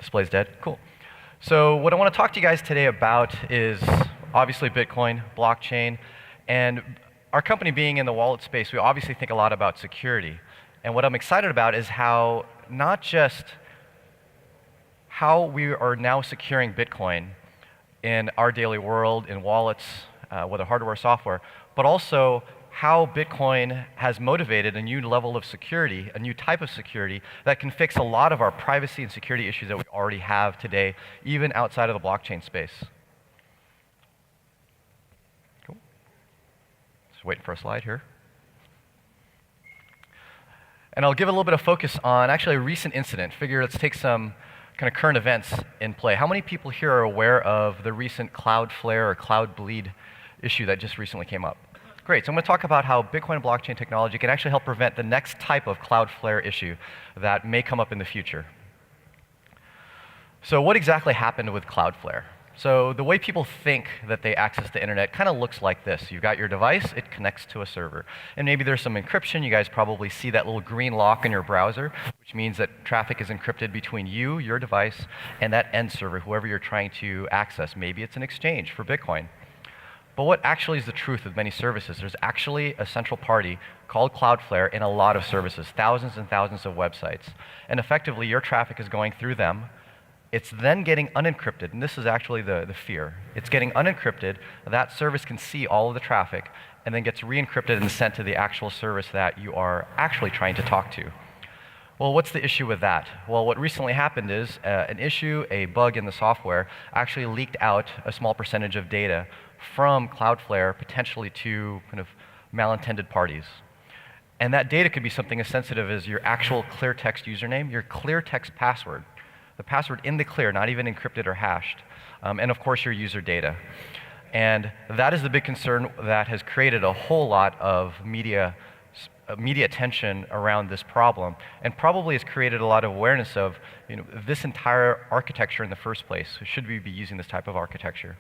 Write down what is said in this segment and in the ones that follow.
Display's dead? Cool. So what I want to talk to you guys today about is obviously Bitcoin, blockchain, and our company being in the wallet space, we obviously think a lot about security. And what I'm excited about is how not just how we are now securing Bitcoin in our daily world, in wallets, whether hardware or software, but also how Bitcoin has motivated a new level of security, a new type of security that can fix a lot of our privacy and security issues that we already have today, even outside of the blockchain space. Cool. Just waiting for a slide here. And I'll give a little bit of focus on actually a recent incident. Figure let's take some kind of current events in play. How many people here are aware of the recent CloudFlare or CloudBleed issue that just recently came up? Great, so I'm going to talk about how Bitcoin and blockchain technology can actually help prevent the next type of CloudFlare issue that may come up in the future. So what exactly happened with CloudFlare? So the way people think that they access the internet kind of looks like this. You've got your device, it connects to a server. And maybe there's some encryption. You guys probably see that little green lock in your browser, which means that traffic is encrypted between you, your device, and that end server, whoever you're trying to access. Maybe it's an exchange for Bitcoin. But what actually is the truth with many services? There's actually a central party called CloudFlare in a lot of services, thousands and thousands of websites. And effectively, your traffic is going through them. It's then getting unencrypted, and this is actually the fear. It's getting unencrypted. That service can see all of the traffic, and then gets re-encrypted and sent to the actual service that you are actually trying to talk to. Well, what's the issue with that? Well, what recently happened is an issue, a bug in the software, actually leaked out a small percentage of data from CloudFlare potentially to kind of malintended parties. And that data could be something as sensitive as your actual clear text username, your clear text password, the password in the clear, not even encrypted or hashed, and of course your user data. And that is the big concern that has created a whole lot of media attention around this problem, and probably has created a lot of awareness of this entire architecture in the first place. Should we be using this type of architecture?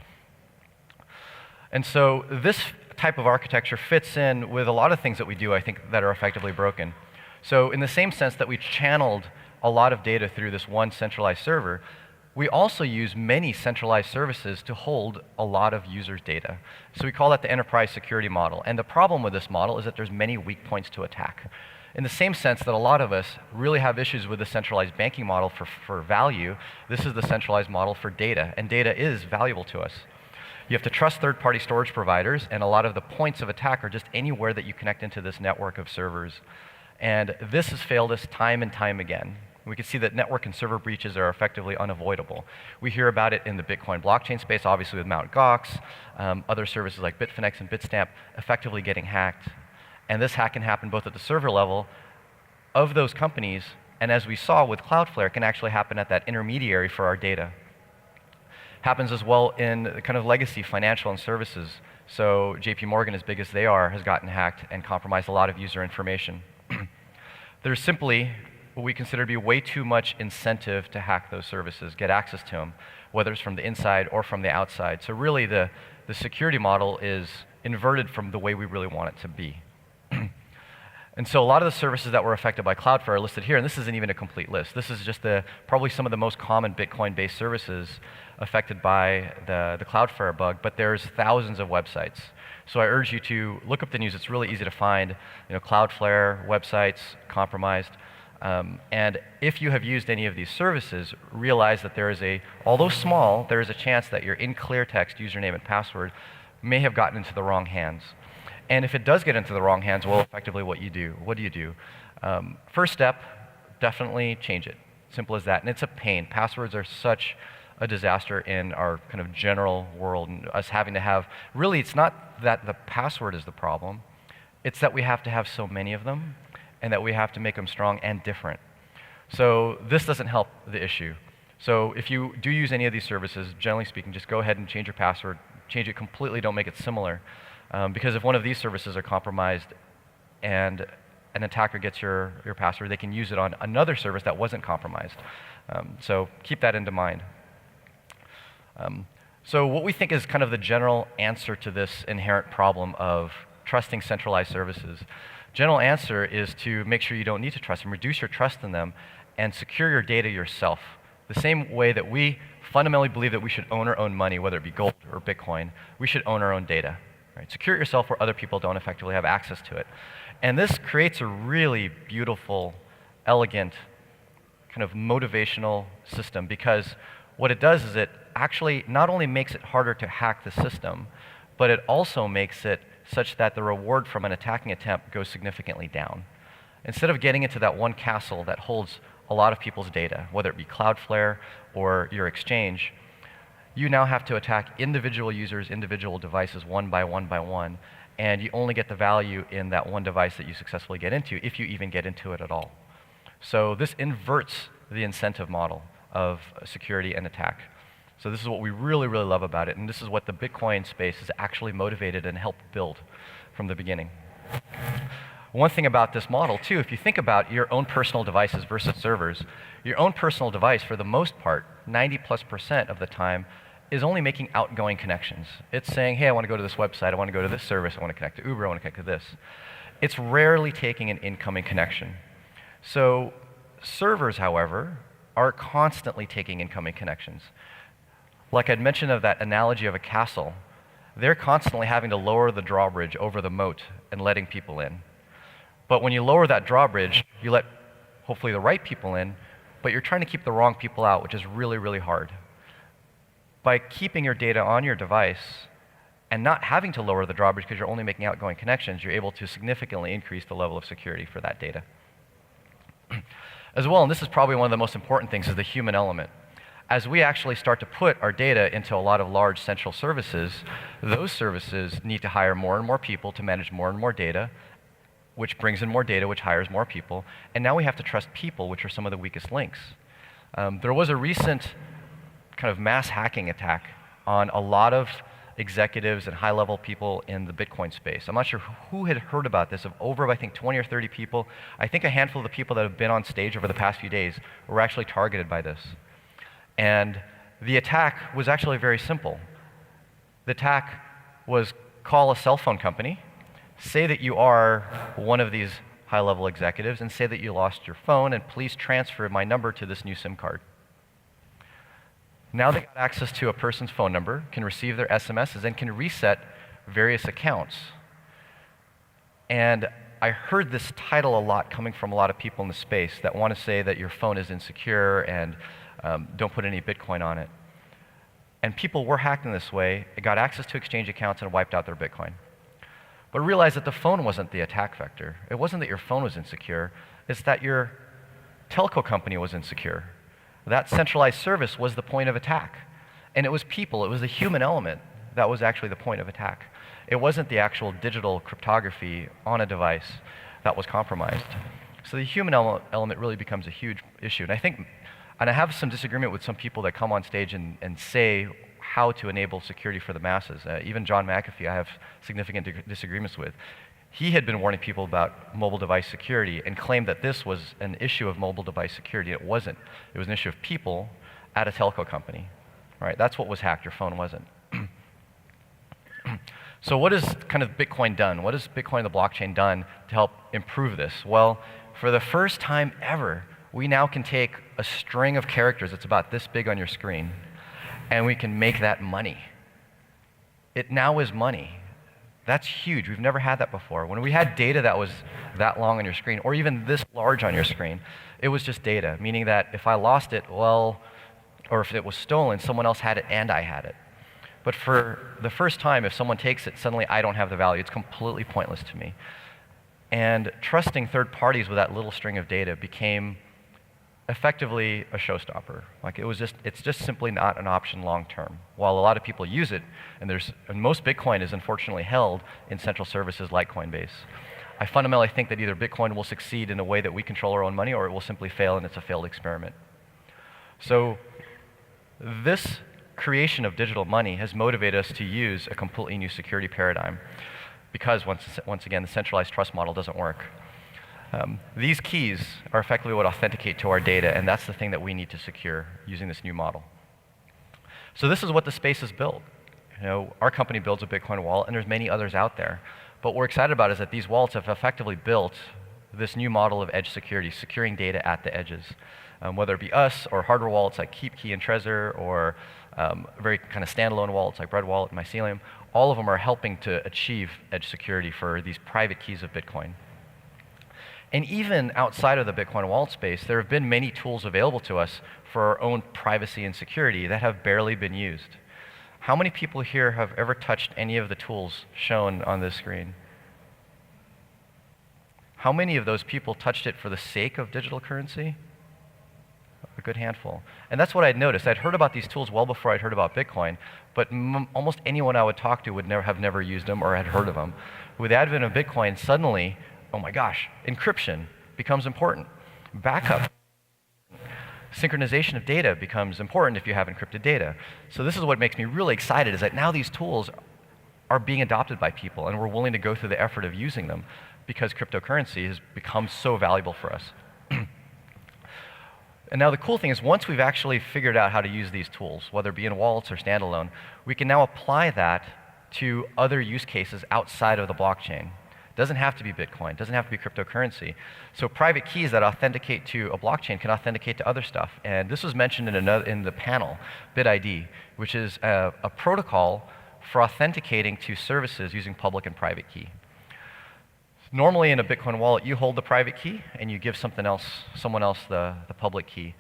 And so this type of architecture fits in with a lot of things that we do, I think, that are effectively broken. So in the same sense that we channeled a lot of data through this one centralized server, we also use many centralized services to hold a lot of users' data. So we call that the enterprise security model. And the problem with this model is that there's many weak points to attack. In the same sense that a lot of us really have issues with the centralized banking model for value, this is the centralized model for data, and data is valuable to us. You have to trust third-party storage providers, and a lot of the points of attack are just anywhere that you connect into this network of servers. And this has failed us time and time again. We can see that network and server breaches are effectively unavoidable. We hear about it in the Bitcoin blockchain space, obviously with Mt. Gox, other services like Bitfinex and Bitstamp effectively getting hacked. And this hack can happen both at the server level of those companies, and as we saw with CloudFlare, it can actually happen at that intermediary for our data. Happens as well in kind of legacy financial and services. So JP Morgan, as big as they are, has gotten hacked and compromised a lot of user information. There's simply what we consider to be way too much incentive to hack those services, get access to them, whether it's from the inside or from the outside. So really the security model is inverted from the way we really want it to be. And so a lot of the services that were affected by CloudFlare are listed here, and this isn't even a complete list. This is just probably some of the most common Bitcoin-based services affected by the CloudFlare bug, but there's thousands of websites. So I urge you to look up the news. It's really easy to find, CloudFlare websites compromised. And if you have used any of these services, realize that there is although small, there is a chance that your in clear text username and password may have gotten into the wrong hands. And if it does get into the wrong hands, well, effectively what do you do? First step, definitely change it. Simple as that. And it's a pain. Passwords are such a disaster in our kind of general world, and us having to have, really it's not that the password is the problem, it's that we have to have so many of them, and that we have to make them strong and different. So this doesn't help the issue. So if you do use any of these services, generally speaking, just go ahead and change your password, change it completely, don't make it similar. Because if one of these services are compromised and an attacker gets your password, they can use it on another service that wasn't compromised. So keep that into mind. So what we think is kind of the general answer to this inherent problem of trusting centralized services. General answer is to make sure you don't need to trust them, reduce your trust in them, and secure your data yourself. The same way that we fundamentally believe that we should own our own money, whether it be gold or Bitcoin, we should own our own data. Right? Secure it yourself where other people don't effectively have access to it. And this creates a really beautiful, elegant, kind of motivational system, because what it does is it actually not only makes it harder to hack the system, but it also makes it such that the reward from an attacking attempt goes significantly down. Instead of getting into that one castle that holds a lot of people's data, whether it be CloudFlare or your exchange, you now have to attack individual users, individual devices, one by one, and you only get the value in that one device that you successfully get into, if you even get into it at all. So this inverts the incentive model of security and attack. So this is what we really, really love about it, and this is what the Bitcoin space has actually motivated and helped build from the beginning. One thing about this model, too, if you think about your own personal devices versus servers, your own personal device, for the most part, 90+% of the time, is only making outgoing connections. It's saying, hey, I want to go to this website, I want to go to this service, I want to connect to Uber, I want to connect to this. It's rarely taking an incoming connection. So servers, however, are constantly taking incoming connections. Like I'd mentioned of that analogy of a castle, they're constantly having to lower the drawbridge over the moat and letting people in. But when you lower that drawbridge, you let hopefully the right people in, but you're trying to keep the wrong people out, which is really, really hard. By keeping your data on your device and not having to lower the drawbridge because you're only making outgoing connections, you're able to significantly increase the level of security for that data. As well, and this is probably one of the most important things, is the human element. As we actually start to put our data into a lot of large central services, those services need to hire more and more people to manage more and more data, which brings in more data, which hires more people. And now we have to trust people, which are some of the weakest links. There was a recent kind of mass hacking attack on a lot of executives and high-level people in the Bitcoin space. I'm not sure who had heard about this, of over, I think, 20 or 30 people. I think a handful of the people that have been on stage over the past few days were actually targeted by this. And the attack was actually very simple. The attack was call a cell phone company, say that you are one of these high-level executives, and say that you lost your phone, and please transfer my number to this new SIM card. Now they got access to a person's phone number, can receive their SMSs, and can reset various accounts. And I heard this title a lot coming from a lot of people in the space that want to say that your phone is insecure and don't put any Bitcoin on it. And people were hacked in this way, got access to exchange accounts, and wiped out their Bitcoin. But realize that the phone wasn't the attack vector. It wasn't that your phone was insecure, it's that your telco company was insecure. That centralized service was the point of attack. And it was people, it was the human element that was actually the point of attack. It wasn't the actual digital cryptography on a device that was compromised. So the human element really becomes a huge issue. And I have some disagreement with some people that come on stage and say how to enable security for the masses. Even John McAfee, I have significant disagreements with. He had been warning people about mobile device security and claimed that this was an issue of mobile device security. It wasn't. It was an issue of people at a telco company. Right? That's what was hacked. Your phone wasn't. So what has kind of Bitcoin done? What has Bitcoin and the blockchain done to help improve this? Well, for the first time ever, we now can take a string of characters that's about this big on your screen, and we can make that money. It now is money. That's huge. We've never had that before. When we had data that was that long on your screen, or even this large on your screen, it was just data, meaning that if I lost it, well, or if it was stolen, someone else had it and I had it. But for the first time, if someone takes it, suddenly I don't have the value. It's completely pointless to me. And trusting third parties with that little string of data became effectively a showstopper. Like it's just simply not an option long term. While a lot of people use it, and most Bitcoin is unfortunately held in central services like Coinbase. I fundamentally think that either Bitcoin will succeed in a way that we control our own money, or it will simply fail and it's a failed experiment. So this creation of digital money has motivated us to use a completely new security paradigm, because once again, the centralized trust model doesn't work. These keys are effectively what authenticate to our data, and that's the thing that we need to secure using this new model. So this is what the space has built. Our company builds a Bitcoin wallet, and there's many others out there. But what we're excited about is that these wallets have effectively built this new model of edge security, securing data at the edges. whether it be us or hardware wallets like KeepKey and Trezor, or very kind of standalone wallets like Bread Wallet and Mycelium. All of them are helping to achieve edge security for these private keys of Bitcoin. And even outside of the Bitcoin wallet space, there have been many tools available to us for our own privacy and security that have barely been used. How many people here have ever touched any of the tools shown on this screen? How many of those people touched it for the sake of digital currency? A good handful. And that's what I'd noticed. I'd heard about these tools well before I'd heard about Bitcoin, but almost anyone I would talk to would have never used them or had heard of them. With the advent of Bitcoin, suddenly, oh my gosh, encryption becomes important. Backup, synchronization of data becomes important if you have encrypted data. So this is what makes me really excited, is that now these tools are being adopted by people, and we're willing to go through the effort of using them because cryptocurrency has become so valuable for us. And now the cool thing is, once we've actually figured out how to use these tools, whether it be in wallets or standalone, we can now apply that to other use cases outside of the blockchain. It doesn't have to be Bitcoin, it doesn't have to be cryptocurrency. So private keys that authenticate to a blockchain can authenticate to other stuff. And this was mentioned in the panel, BitID, which is a protocol for authenticating to services using public and private key. Normally in a Bitcoin wallet, you hold the private key and you give someone else the public key.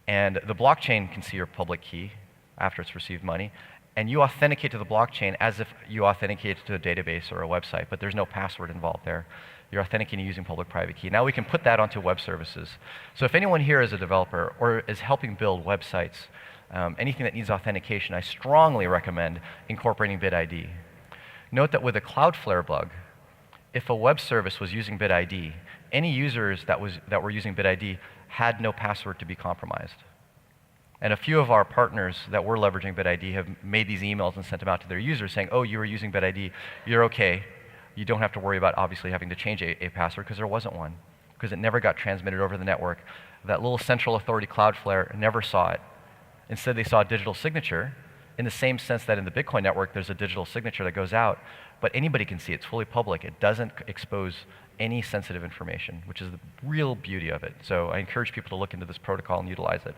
And the blockchain can see your public key after it's received money, and you authenticate to the blockchain as if you authenticate to a database or a website, but there's no password involved there. You're authenticating using public-private key. Now we can put that onto web services. So if anyone here is a developer or is helping build websites, anything that needs authentication, I strongly recommend incorporating BitID. Note that with a CloudFlare bug, if a web service was using BitID, any users that were using BitID had no password to be compromised. And a few of our partners that were leveraging BitID have made these emails and sent them out to their users saying, oh, you were using BitID, you're okay. You don't have to worry about obviously having to change a password, because there wasn't one, because it never got transmitted over the network. That little central authority Cloudflare never saw it. Instead, they saw a digital signature, in the same sense that in the Bitcoin network, there's a digital signature that goes out, but anybody can see it. It's fully public. It doesn't expose any sensitive information, which is the real beauty of it. So I encourage people to look into this protocol and utilize it.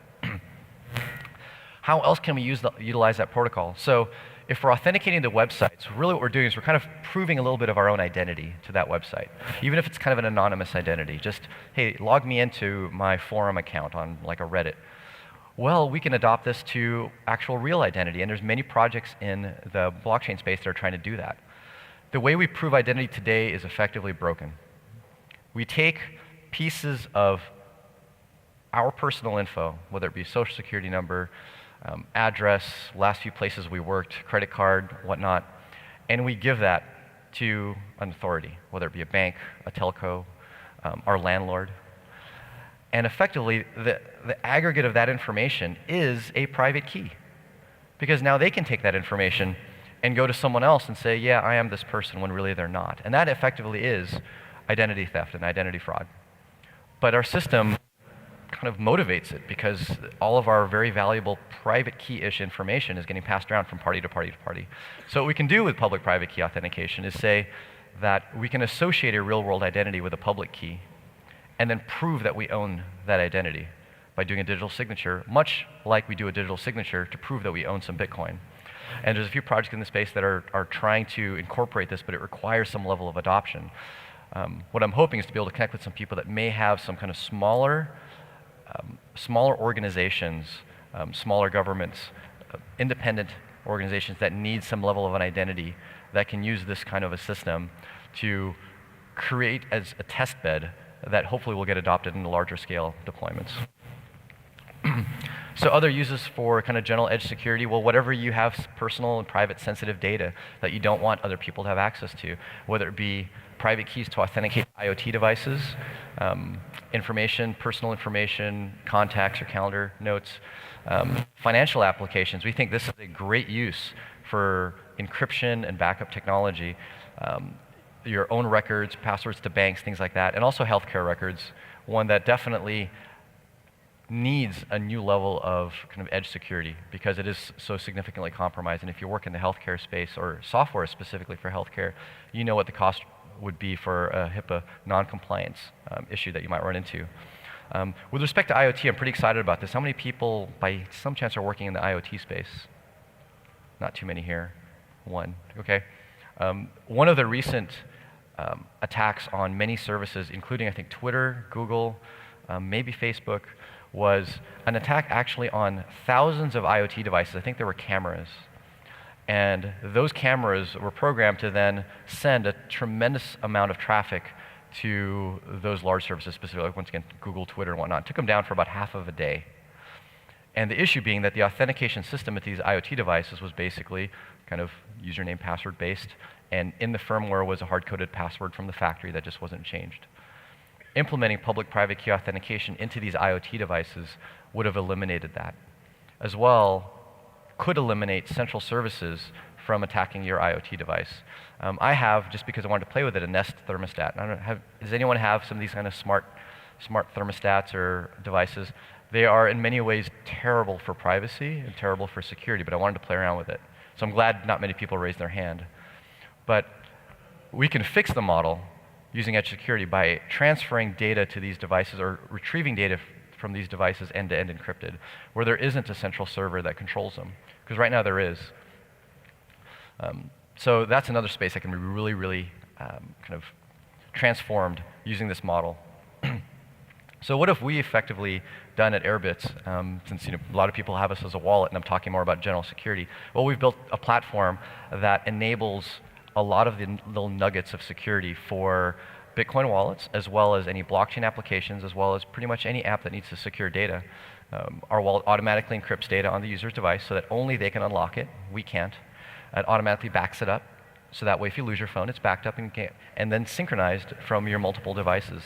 How else can we utilize that protocol? So if we're authenticating to websites, really what we're doing is we're kind of proving a little bit of our own identity to that website, even if it's kind of an anonymous identity. Just, hey, log me into my forum account on like a Reddit. Well, we can adopt this to actual real identity, and there's many projects in the blockchain space that are trying to do that. The way we prove identity today is effectively broken. We take pieces of our personal info, whether it be social security number, address, last few places we worked, credit card, whatnot, and we give that to an authority, whether it be a bank, a telco, our landlord. And effectively, the aggregate of that information is a private key. Because now they can take that information and go to someone else and say, yeah, I am this person, when really they're not. And that effectively is identity theft and identity fraud. But our system kind of motivates it, because all of our very valuable private key-ish information is getting passed around from party to party to party. So what we can do with public-private key authentication is say that we can associate a real-world identity with a public key, and then prove that we own that identity by doing a digital signature, much like we do a digital signature to prove that we own some Bitcoin. And there's a few projects in the space that are trying to incorporate this, but it requires some level of adoption. What I'm hoping is to be able to connect with some people that may have some kind of smaller organizations, smaller governments, independent organizations that need some level of an identity that can use this kind of a system to create as a test bed that hopefully will get adopted into larger scale deployments. So other uses for kind of general edge security, well, whatever you have personal and private sensitive data that you don't want other people to have access to, whether it be private keys to authenticate IoT devices, information, personal information, contacts or calendar notes, financial applications. We think this is a great use for encryption and backup technology, your own records, passwords to banks, things like that, and also healthcare records, one that definitely needs a new level of kind of edge security because it is so significantly compromised. And if you work in the healthcare space or software specifically for healthcare, you know what the cost would be for a HIPAA non-compliance issue that you might run into. With respect to IoT, I'm pretty excited about this. How many people, by some chance, are working in the IoT space? Not too many here. One, okay. One of the recent attacks on many services, including I think Twitter, Google, maybe Facebook, was an attack actually on thousands of IoT devices. I think there were cameras. And those cameras were programmed to then send a tremendous amount of traffic to those large services, specifically, once again, Google, Twitter, and whatnot. It took them down for about half of a day. And the issue being that the authentication system at these IoT devices was basically kind of username, password based, and in the firmware was a hard-coded password from the factory that just wasn't changed. Implementing public-private key authentication into these IoT devices would have eliminated that. As well, could eliminate central services from attacking your IoT device. I have, just because I wanted to play with it, a Nest thermostat. I don't know, does anyone have some of these kind of smart thermostats or devices? They are in many ways terrible for privacy and terrible for security, but I wanted to play around with it. So I'm glad not many people raised their hand. But we can fix the model using edge security by transferring data to these devices or retrieving data from these devices end-to-end encrypted, where there isn't a central server that controls them. Because right now there is. So that's another space that can be really, really kind of transformed using this model. So what have we effectively done at airBitz, since a lot of people have us as a wallet, and I'm talking more about general security? Well, we've built a platform that enables a lot of the little nuggets of security for Bitcoin wallets, as well as any blockchain applications, as well as pretty much any app that needs to secure data. Our wallet automatically encrypts data on the user's device so that only they can unlock it. We can't. It automatically backs it up, so that way if you lose your phone, it's backed up and then synchronized from your multiple devices.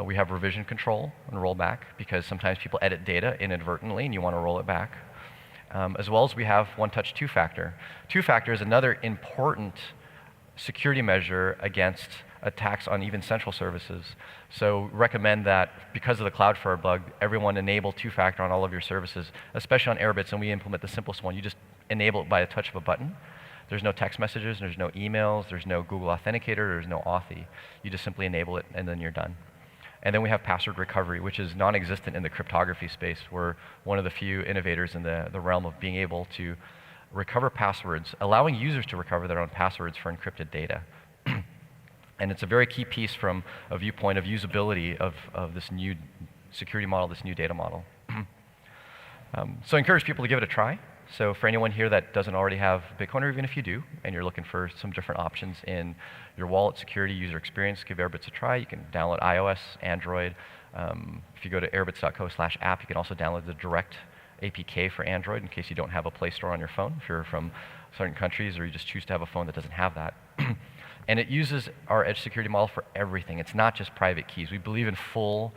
We have revision control and rollback, because sometimes people edit data inadvertently and you want to roll it back. As well as we have one-touch two-factor. Two-factor is another important security measure against attacks on even central services. So recommend that, because of the CloudFlare bug, everyone enable two-factor on all of your services, especially on airBitz, and we implement the simplest one. You just enable it by a touch of a button. There's no text messages, there's no emails, there's no Google Authenticator, there's no Authy. You just simply enable it and then you're done. And then we have password recovery, which is non-existent in the cryptography space. We're one of the few innovators in the realm of being able to recover passwords, allowing users to recover their own passwords for encrypted data. And it's a very key piece from a viewpoint of usability of this new security model, this new data model. So I encourage people to give it a try. So for anyone here that doesn't already have Bitcoin, or even if you do, and you're looking for some different options in your wallet security user experience, give airBitz a try. You can download iOS, Android. If you go to airbitz.co/app, you can also download the direct APK for Android in case you don't have a Play Store on your phone, if you're from certain countries or you just choose to have a phone that doesn't have that. And it uses our edge security model for everything. It's not just private keys. We believe in full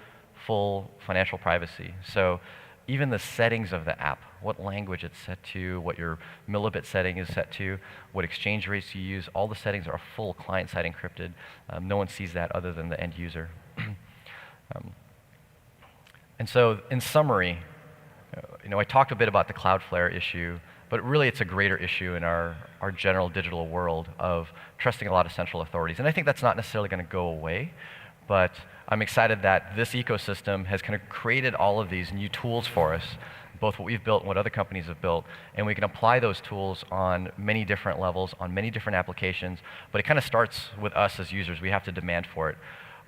financial privacy. So even the settings of the app, what language it's set to, what your millibit setting is set to, what exchange rates you use, all the settings are full client-side encrypted. No one sees that other than the end user. And so in summary, I talked a bit about the CloudFlare issue, but really it's a greater issue in our general digital world of trusting a lot of central authorities. And I think that's not necessarily going to go away, but I'm excited that this ecosystem has kind of created all of these new tools for us, both what we've built and what other companies have built, and we can apply those tools on many different levels, on many different applications, but it kind of starts with us as users. We have to demand for it.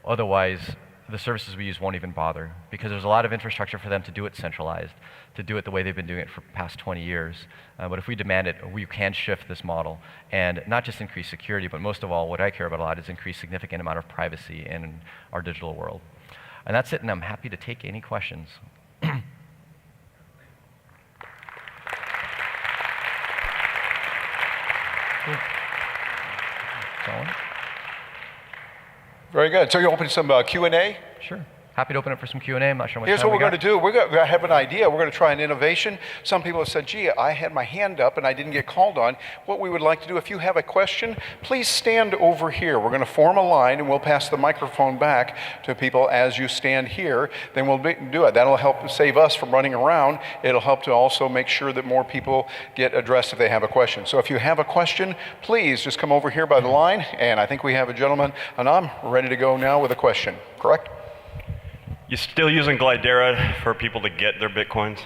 Otherwise, the services we use won't even bother, because there's a lot of infrastructure for them to do it centralized, to do it the way they've been doing it for the past 20 years. But if we demand it, we can shift this model and not just increase security, but most of all, what I care about a lot is increase significant amount of privacy in our digital world. And that's it, and I'm happy to take any questions. Very good. So you open some Q&A? Sure. Happy to open up for some Q&A. I'm not sure what Here's what we're going to do. We're going to have an idea. We're going to try an innovation. Some people have said, gee, I had my hand up and I didn't get called on. What we would like to do, if you have a question, please stand over here. We're going to form a line and we'll pass the microphone back to people as you stand here. Then we'll do it. That'll help save us from running around. It'll help to also make sure that more people get addressed if they have a question. So if you have a question, please just come over here by the line. And I think we have a gentleman, and I'm ready to go now with a question, correct? You still using Glidera for people to get their Bitcoins?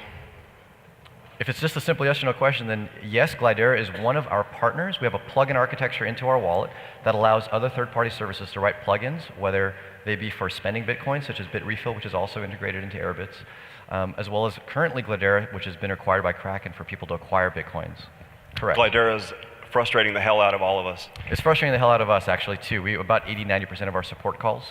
If it's just a simple yes or no question, then yes, Glidera is one of our partners. We have a plugin architecture into our wallet that allows other third-party services to write plugins, whether they be for spending Bitcoin, such as Bitrefill, which is also integrated into airBitz, as well as currently Glidera, which has been acquired by Kraken for people to acquire Bitcoins. Correct. Glidera is frustrating the hell out of all of us. It's frustrating the hell out of us, actually, too. About 80–90% of our support calls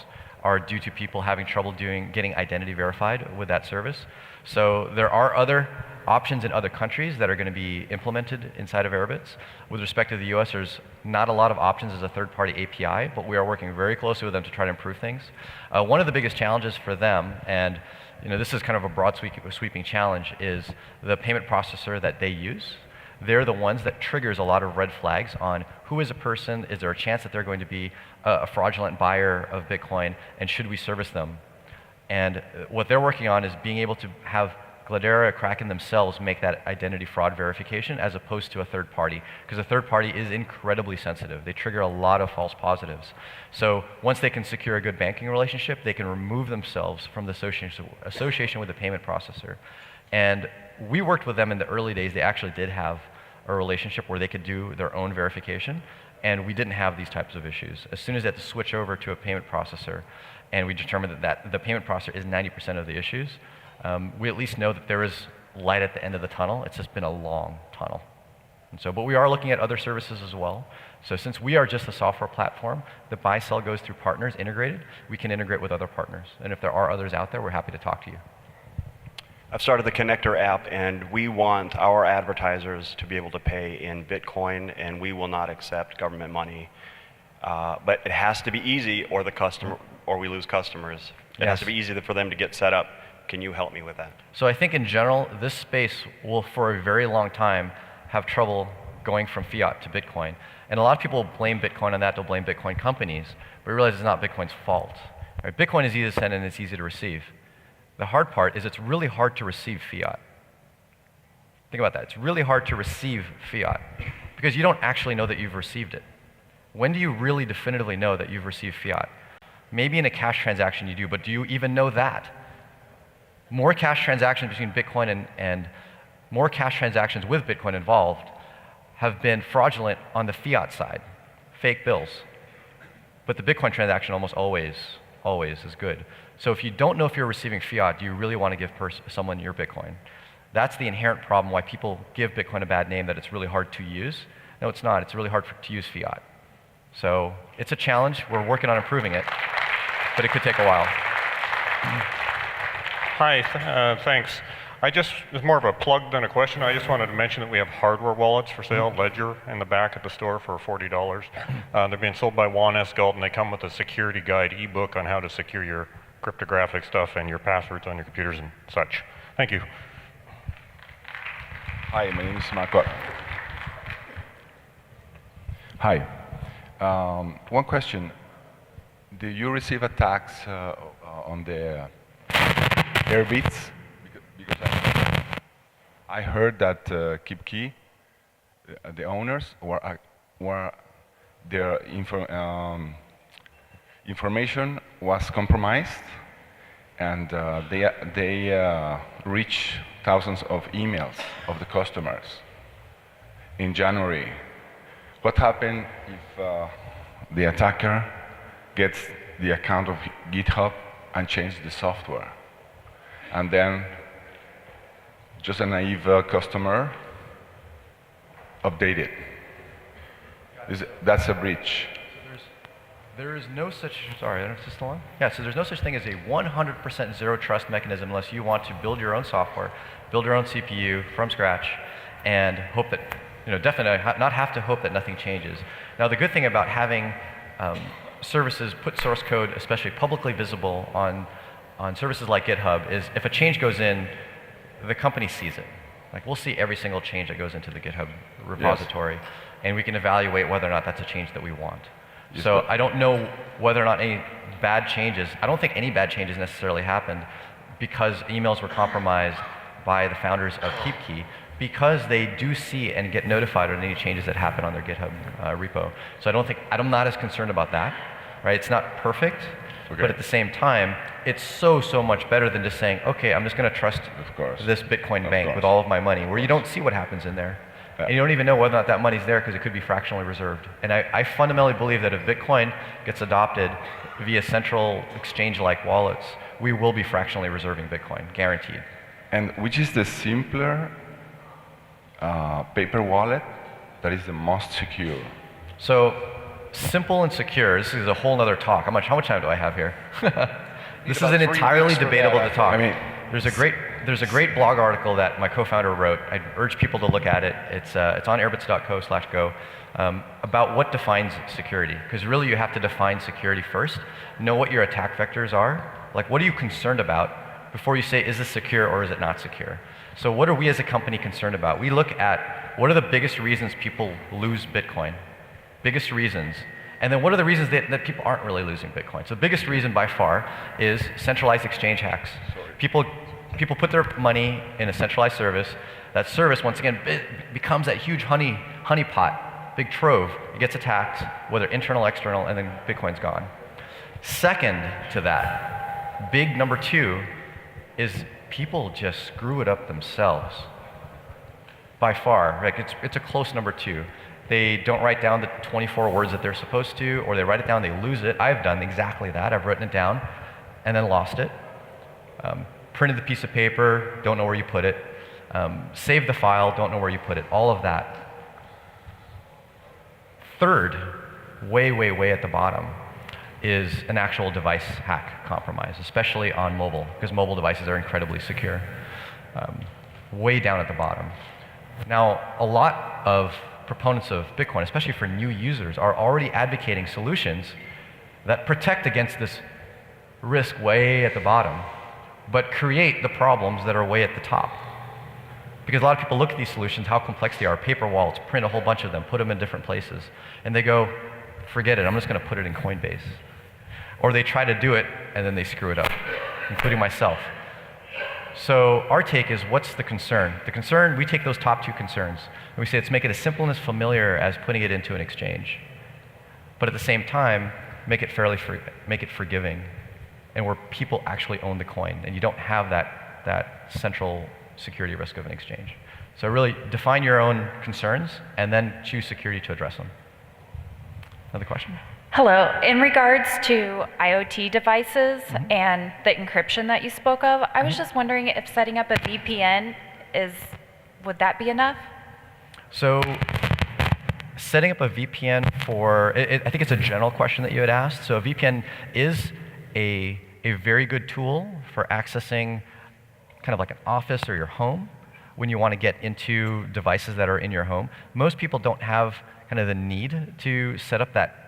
are due to people having trouble getting identity verified with that service. So there are other options in other countries that are going to be implemented inside of airBitz. With respect to the US, there's not a lot of options as a third-party API, but we are working very closely with them to try to improve things. One of the biggest challenges for them, and this is kind of a broad sweeping challenge, is the payment processor that they use. They're the ones that triggers a lot of red flags on who is a person, is there a chance that they're going to be a fraudulent buyer of Bitcoin, and should we service them? And what they're working on is being able to have Glidera, Kraken themselves make that identity fraud verification as opposed to a third party, because a third party is incredibly sensitive. They trigger a lot of false positives. So once they can secure a good banking relationship, they can remove themselves from the association with the payment processor. And we worked with them in the early days. They actually did have a relationship where they could do their own verification, and we didn't have these types of issues. As soon as they had to switch over to a payment processor, and we determined that the payment processor is 90% of the issues, we at least know that there is light at the end of the tunnel. It's just been a long tunnel. And so, but we are looking at other services as well. So since we are just a software platform, the buy-sell goes through partners integrated. We can integrate with other partners. And if there are others out there, we're happy to talk to you. I've started the Connector app, and we want our advertisers to be able to pay in Bitcoin, and we will not accept government money. But it has to be easy, or we lose customers. It has to be easy for them to get set up. Can you help me with that? So I think in general, this space will, for a very long time, have trouble going from fiat to Bitcoin. And a lot of people blame Bitcoin on that. They'll blame Bitcoin companies, but we realize it's not Bitcoin's fault. Right? Bitcoin is easy to send and it's easy to receive. The hard part is it's really hard to receive fiat. Think about that. It's really hard to receive fiat because you don't actually know that you've received it. When do you really definitively know that you've received fiat? Maybe in a cash transaction you do, but do you even know that? More cash transactions between Bitcoin and more cash transactions with Bitcoin involved have been fraudulent on the fiat side, fake bills. But the Bitcoin transaction almost always is good. So if you don't know if you're receiving fiat, do you really want to give someone your Bitcoin? That's the inherent problem why people give Bitcoin a bad name, that it's really hard to use. No, it's not. It's really hard to use fiat. So it's a challenge. We're working on improving it, but it could take a while. Hi, thanks. It's more of a plug than a question. I just wanted to mention that we have hardware wallets for sale, Ledger, in the back at the store for $40. They're being sold by Juan S. Galt, and they come with a security guide ebook on how to secure your cryptographic stuff and your passwords on your computers and such. Thank you. Hi, my name is Marco. Hi. One question. Do you receive attacks on the airBitz? Because I heard that KeepKey, the owners, were their information was compromised, and they reached thousands of emails of the customers in January. What happens if the attacker gets the account of GitHub and changes the software, and then just a naive customer update it? That's a breach. There is no such, sorry, is this still on? Yeah, so there's no such thing as a 100% zero trust mechanism unless you want to build your own software, build your own CPU from scratch, and hope that, definitely not have to hope that nothing changes. Now, the good thing about having services put source code, especially publicly visible on services like GitHub, is if a change goes in, the company sees it. Like, we'll see every single change that goes into the GitHub repository, and we can evaluate whether or not that's a change that we want. So I don't know whether or not any bad changes, I don't think any bad changes necessarily happened because emails were compromised by the founders of KeepKey, because they do see and get notified on any changes that happen on their GitHub repo. So I'm not as concerned about that, right? It's not perfect, Okay. But at the same time, it's so much better than just saying, okay, I'm just going to trust Of course. this Bitcoin Of bank course. with all of my money, where you don't see what happens in there. Yeah. And you don't even know whether or not that money's there because it could be fractionally reserved. And I fundamentally believe that if Bitcoin gets adopted via central exchange-like wallets, we will be fractionally reserving Bitcoin, guaranteed. And which is the simpler paper wallet that is the most secure? So simple and secure, this is a whole other talk. How much time do I have here? This is about an 3 entirely minutes for debatable that, to talk. I mean, there's a great blog article that my co-founder wrote. I urge people to look at it. It's on airbitz.co/go about what defines security. Because really you have to define security first. Know what your attack vectors are. Like what are you concerned about before you say, is this secure or is it not secure? So what are we as a company concerned about? We look at what are the biggest reasons people lose Bitcoin? Biggest reasons. And then what are the reasons that people aren't really losing Bitcoin? So the biggest reason by far is centralized exchange hacks. People put their money in a centralized service. That service, once again, becomes that huge honey pot, big trove. It gets attacked, whether internal, external, and then Bitcoin's gone. Second to that, big number 2, is people just screw it up themselves. By far, like it's a close number 2. They don't write down the 24 words that they're supposed to, or they write it down, they lose it. I've done exactly that. I've written it down and then lost it. Printed the piece of paper, don't know where you put it. Saved the file, don't know where you put it. All of that. Third, way at the bottom, is an actual device hack compromise, especially on mobile, because mobile devices are incredibly secure. Way down at the bottom. Now, a lot of proponents of Bitcoin, especially for new users, are already advocating solutions that protect against this risk way at the bottom, but create the problems that are way at the top. Because a lot of people look at these solutions, how complex they are, paper wallets, print a whole bunch of them, put them in different places, and they go, forget it, I'm just going to put it in Coinbase. Or they try to do it, and then they screw it up, including myself. So our take is, what's the concern? The concern, we take those top 2 concerns, and we say, let's make it as simple and as familiar as putting it into an exchange. But at the same time, make it forgiving, and where people actually own the coin, and you don't have that central security risk of an exchange. So really define your own concerns, and then choose security to address them. Another question? Hello. In regards to IoT devices and the encryption that you spoke of, I was just wondering if setting up a VPN would that be enough? So setting up a VPN I think it's a general question that you had asked. So a VPN is a very good tool for accessing kind of like an office or your home when you want to get into devices that are in your home. Most people don't have kind of the need to set up that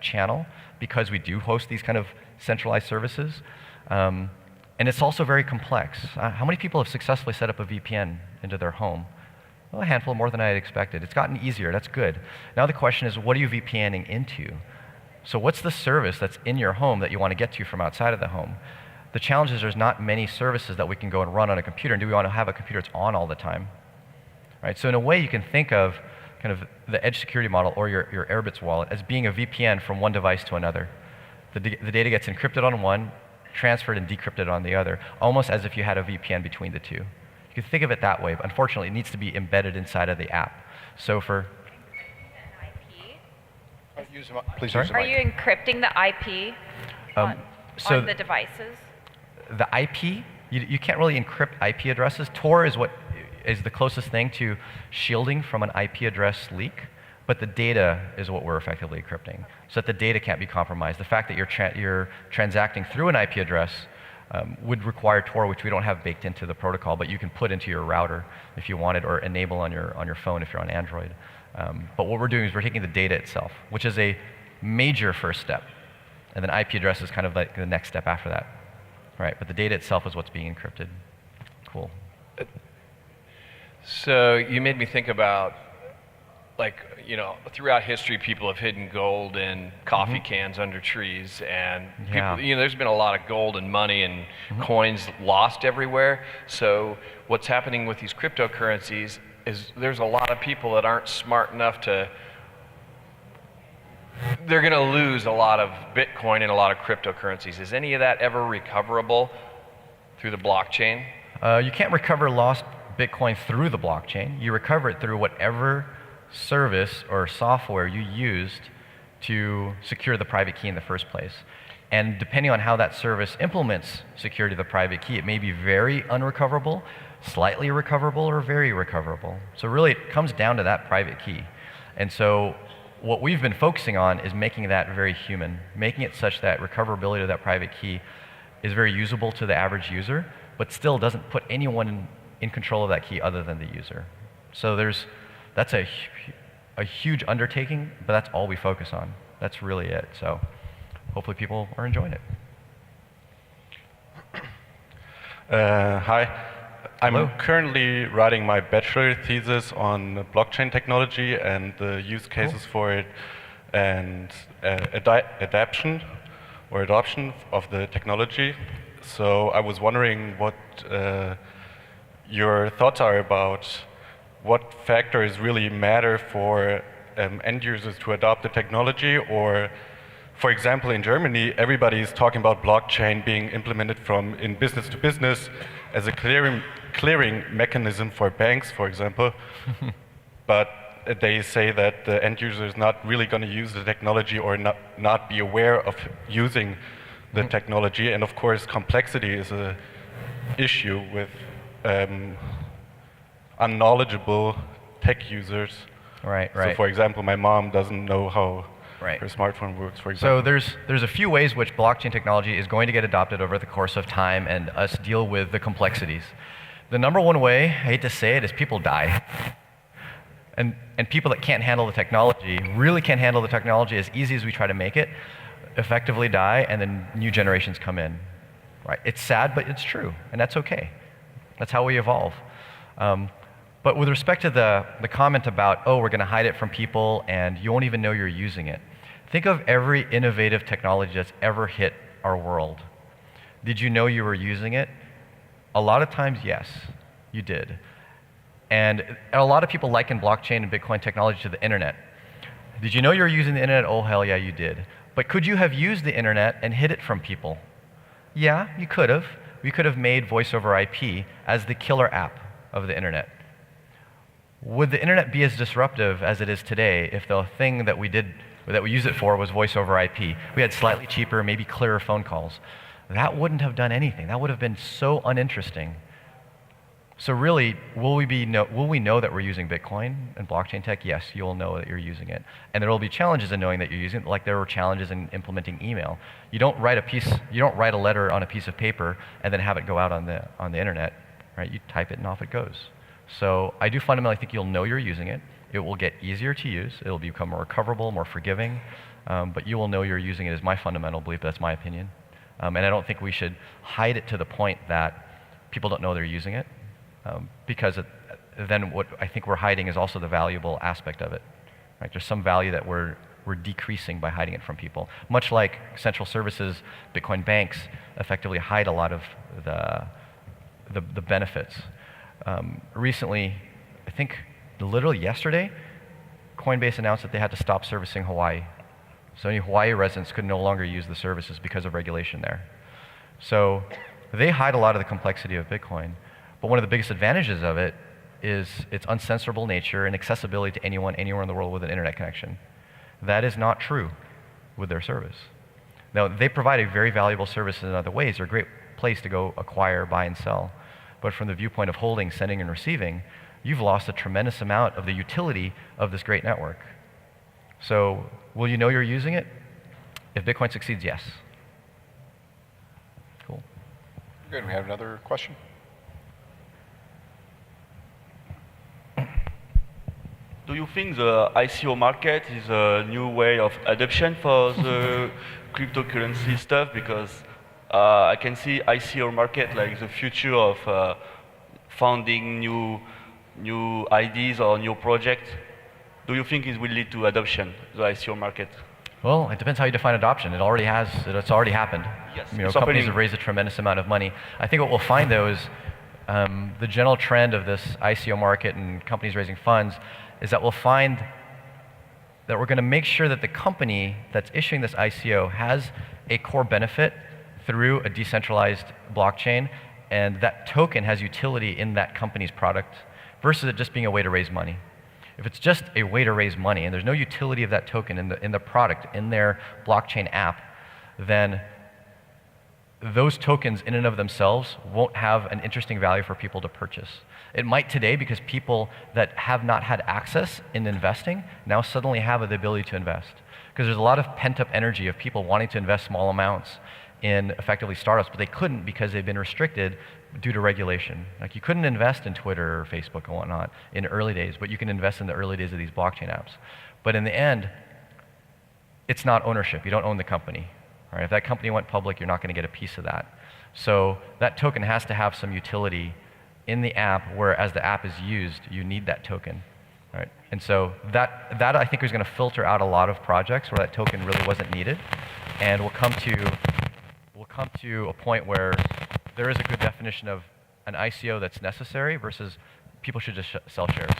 channel because we do host these kind of centralized services. And it's also very complex. How many people have successfully set up a VPN into their home? Well, a handful, more than I had expected. It's gotten easier, that's good. Now the question is, what are you VPNing into? So what's the service that's in your home that you want to get to from outside of the home? The challenge is there's not many services that we can go and run on a computer, and do we want to have a computer that's on all the time? Right? So in a way, you can think of kind of the edge security model or your airBitz wallet as being a VPN from one device to another. The data gets encrypted on one, transferred and decrypted on the other, almost as if you had a VPN between the two. You can think of it that way, but unfortunately it needs to be embedded inside of the app. So for... Please use the Are mic. you encrypting the IP on the devices? The IP, you can't really encrypt IP addresses. Tor is what is the closest thing to shielding from an IP address leak, but the data is what we're effectively encrypting, so that the data can't be compromised. The fact that you're transacting through an IP address would require Tor, which we don't have baked into the protocol, but you can put into your router if you wanted, or enable on your phone if you're on Android. But what we're doing is we're taking the data itself, which is a major first step, and then IP address is kind of like the next step after that. Right, but the data itself is what's being encrypted. Cool. So you made me think about, like, throughout history, people have hidden gold in coffee cans under trees, and people, there's been a lot of gold and money and coins lost everywhere. So what's happening with these cryptocurrencies is there's a lot of people that aren't smart enough to they're going to lose a lot of Bitcoin and a lot of cryptocurrencies. Is any of that ever recoverable through the blockchain? You can't recover lost Bitcoin through the blockchain. You recover it through whatever service or software you used to secure the private key in the first place. And depending on how that service implements security of the private key, it may be very unrecoverable, slightly recoverable, or very recoverable. So really it comes down to that private key. And so what we've been focusing on is making that very human, making it such that recoverability of that private key is very usable to the average user, but still doesn't put anyone in control of that key other than the user. So that's a huge undertaking, but that's all we focus on. That's really it. So hopefully people are enjoying it. Hi. Hello. I'm currently writing my bachelor thesis on blockchain technology and the use cases for it and adoption of the technology. So I was wondering what your thoughts are about what factors really matter for end users to adopt the technology, or for example, in Germany, everybody is talking about blockchain being implemented in business to business as a clearing mechanism for banks, for example. But they say that the end user is not really going to use the technology or not be aware of using the technology. And of course, complexity is an issue with unknowledgeable tech users. Right. So for example, my mom doesn't know how Right. her smartphone works, for So example. there's a few ways which blockchain technology is going to get adopted over the course of time and us deal with the complexities. The number one way, I hate to say it, is people die. And people that can't handle the technology, really can't handle the technology as easy as we try to make it, effectively die, and then new generations come in. Right? It's sad, but it's true, and that's okay. That's how we evolve. But with respect to the comment about, oh, we're going to hide it from people and you won't even know you're using it. Think of every innovative technology that's ever hit our world. Did you know you were using it? A lot of times, yes, you did. And a lot of people liken blockchain and Bitcoin technology to the internet. Did you know you were using the internet? Oh, hell yeah, you did. But could you have used the internet and hid it from people? Yeah, you could have. We could have made voice over IP as the killer app of the internet. Would the internet be as disruptive as it is today if the thing that we used it for was voice over IP? We had slightly cheaper, maybe clearer phone calls. That wouldn't have done anything. That would have been so uninteresting. So really, will we know that we're using Bitcoin and blockchain tech? Yes, you'll know that you're using it. And there will be challenges in knowing that you're using it, like there were challenges in implementing email. You don't write a letter on a piece of paper and then have it go out on the internet, right? You type it and off it goes. So I do fundamentally think you'll know you're using it. It will get easier to use. It'll become more recoverable, more forgiving. But you will know you're using it is my fundamental belief. That's my opinion. And I don't think we should hide it to the point that people don't know they're using it. Because then what I think we're hiding is also the valuable aspect of it. Right? There's some value that we're decreasing by hiding it from people. Much like central services, Bitcoin banks effectively hide a lot of the benefits. Recently, I think literally yesterday, Coinbase announced that they had to stop servicing Hawaii. So any Hawaii residents could no longer use the services because of regulation there. So they hide a lot of the complexity of Bitcoin. But one of the biggest advantages of it is its uncensorable nature and accessibility to anyone, anywhere in the world with an internet connection. That is not true with their service. Now, they provide a very valuable service in other ways. They're a great place to go acquire, buy, and sell. But from the viewpoint of holding, sending, and receiving, you've lost a tremendous amount of the utility of this great network. So will you know you're using it? If Bitcoin succeeds, yes. Cool. Good. We have another question. Do you think the ICO market is a new way of adoption for the cryptocurrency stuff? Because I can see ICO market like the future of founding new ideas or new projects. Do you think it will lead to adoption, the ICO market? Well, it depends how you define adoption. It already has. It's already happened. Yes, You know, it's companies happening. have raised a tremendous amount of money. I think what we'll find though is the general trend of this ICO market and companies raising funds is that we'll find that we're going to make sure that the company that's issuing this ICO has a core benefit through a decentralized blockchain, and that token has utility in that company's product versus it just being a way to raise money. If it's just a way to raise money and there's no utility of that token in the product, in their blockchain app, then those tokens in and of themselves won't have an interesting value for people to purchase. It might today because people that have not had access in investing now suddenly have the ability to invest. Because there's a lot of pent-up energy of people wanting to invest small amounts in effectively startups, but they couldn't because they've been restricted due to regulation. Like you couldn't invest in Twitter or Facebook and whatnot in early days, but you can invest in the early days of these blockchain apps. But in the end, it's not ownership. You don't own the company. Right? If that company went public, you're not going to get a piece of that. So that token has to have some utility in the app where as the app is used, you need that token. Right? And so that I think is going to filter out a lot of projects where that token really wasn't needed. And we'll come to a point where there is a good definition of an ICO that's necessary versus people should just sell shares.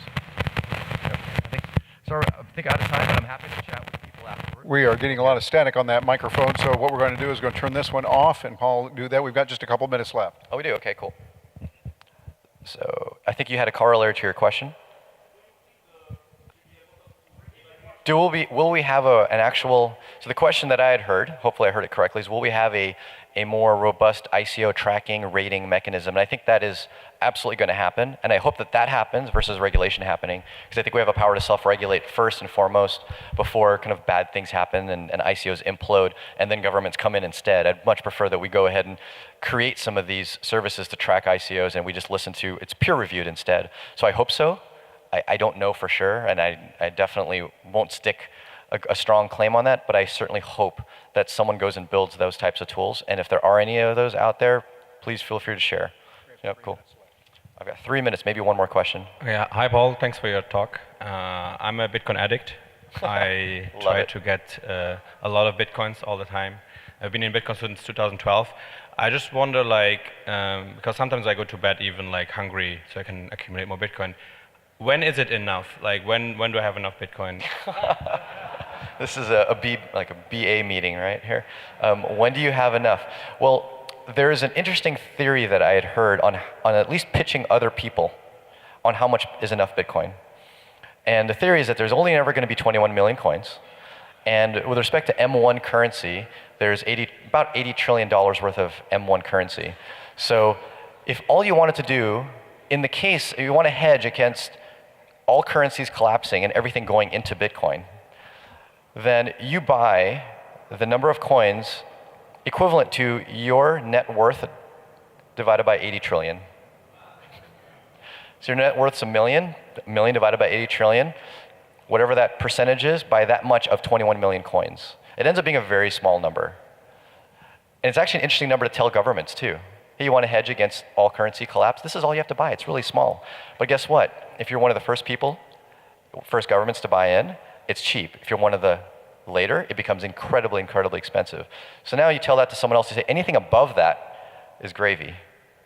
I think out of time, but I'm happy to chat with people afterwards. We are getting a lot of static on that microphone, so what we're going to do is going to turn this one off, and Paul do that. We've got just a couple minutes left. Oh, we do? Okay, cool. So I think you had a corollary to your question. Will we have an actual, so the question that I had heard, hopefully I heard it correctly, is will we have a more robust ICO tracking rating mechanism? And I think that is absolutely going to happen. And I hope that that happens versus regulation happening. Because I think we have a power to self-regulate first and foremost before kind of bad things happen and ICOs implode and then governments come in instead. I'd much prefer that we go ahead and create some of these services to track ICOs and we just listen to, it's peer reviewed instead. So I hope so. I don't know for sure, and I definitely won't stick a strong claim on that, but I certainly hope that someone goes and builds those types of tools. And if there are any of those out there, please feel free to share. Yep, cool. I've got 3 minutes, maybe one more question. Yeah, hi Paul, thanks for your talk. I'm a Bitcoin addict. I try to get a lot of Bitcoins all the time. I've been in Bitcoin since 2012. I just wonder, because sometimes I go to bed even hungry so I can accumulate more Bitcoin. When is it enough? When do I have enough Bitcoin? This is a BA meeting right here. When do you have enough? Well, there is an interesting theory that I had heard on at least pitching other people on how much is enough Bitcoin. And the theory is that there's only ever going to be 21 million coins. And with respect to M1 currency, there's about $80 trillion worth of M1 currency. So if all you wanted to do, in the case, if you want to hedge against all currencies collapsing and everything going into Bitcoin, then you buy the number of coins equivalent to your net worth divided by 80 trillion. So your net worth's a million divided by 80 trillion, whatever that percentage is, by that much of 21 million coins. It ends up being a very small number. And it's actually an interesting number to tell governments too. Hey, you want to hedge against all currency collapse? This is all you have to buy. It's really small. But guess what? If you're one of the first governments to buy in, it's cheap. If you're one of the later, it becomes incredibly, incredibly expensive. So now you tell that to someone else, you say anything above that is gravy,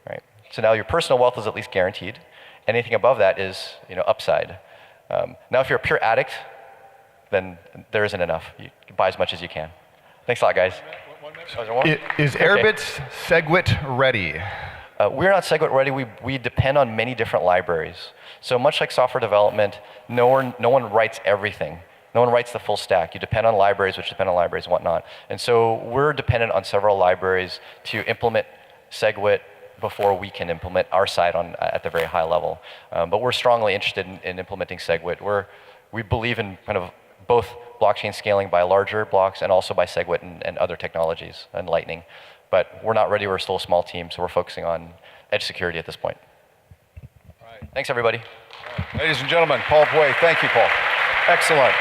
right? So now your personal wealth is at least guaranteed. Anything above that is, upside. Now if you're a pure addict, then there isn't enough. You buy as much as you can. Thanks a lot, guys. Is airBitz SegWit ready? We're not SegWit ready. We depend on many different libraries. So much like software development, no one writes everything. No one writes the full stack. You depend on libraries, which depend on libraries and whatnot. And so we're dependent on several libraries to implement SegWit before we can implement our side at the very high level. But we're strongly interested in implementing SegWit. We believe in kind of both blockchain scaling by larger blocks and also by SegWit and other technologies and Lightning. But we're not ready. We're still a small team, so we're focusing on edge security at this point. All right. Thanks, everybody. Ladies and gentlemen, Paul Puey. Thank you, Paul. Excellent.